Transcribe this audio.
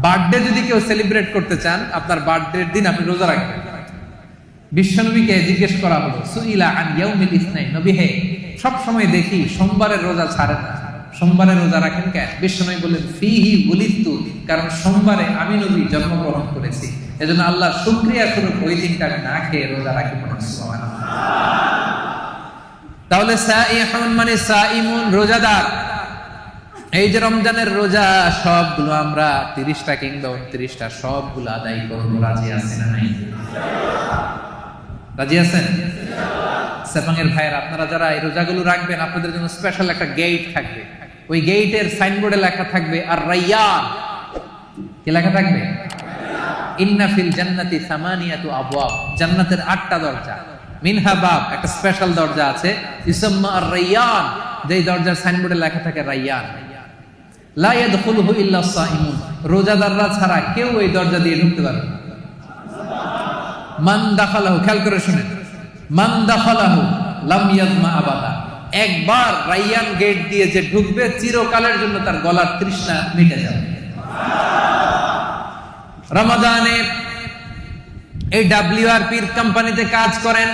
Birthday যদি কেউ celebrate করতে চান, আপনার বার্থডের দিন আপনি রোজা রাখবেন। বিশ্বনবীকে জিজ্ঞেস করা হলো, সুইলা আন ইয়াউমিল ইসনাইন, নবী হে, সব সময় দেখি সোমবারের রোজা ছাড়েন না, সোমবারের রোজা রাখেন কেন? বিশ্বনবী বললেন, ফিহি উলিদতু, কারণ সোমবারে আমি নবী জন্মগ্রহণ করেছি, এজন্য আল্লাহর শুকরিয়া স্বরূপ ওই দিনটা আমি না খেয়ে রোজা রাখি। সুবহানাল্লাহ। তাহলে সাইহুন মানে সাইমুন, রোজাদার। এই যে রমজানের রোজা, সবগুলো আমরা 30টা কিংবা 29টা সবগুলো আদায় করবো। রাজি আছেন না নাই? রাজি আছেন? সেপাঙের ভাইয়ের, আপনারা যারা এই রোজাগুলো রাখবেন, আপনাদের জন্য স্পেশাল একটা গেট থাকবে। ওই গেটের সাইনবোর্ডে লেখা থাকবে আর রাইয়ান। কি লেখা থাকবে? ইন্না ফিল জান্নাতি সামানিয়াতু আবওয়াব, জান্নাতের 8টা দরজা। মিনহা বাব, একটা স্পেশাল দরজা আছে, ইসমা আর রাইয়ান, যেই দরজার সাইনবোর্ডে লেখা থাকে রাইয়ান। লা ইয়াদখুলুহু ইল্লা সাইমুন, রোজাদাররা ছাড়া কেউ এই দরজা দিয়ে ঢুকতে পারবে না। মান দাখালাহু, খেয়াল করে শুনেন, মান দাখালাহু লাম ইয়াজমা আবাদা, একবার রাইয়ান গেট দিয়ে যে ঢুকবে, চিরকালের জন্য তার গলার তৃষ্ণা মিটে যাবে। রমাদানে এই WRP কোম্পানিতে কাজ করেন,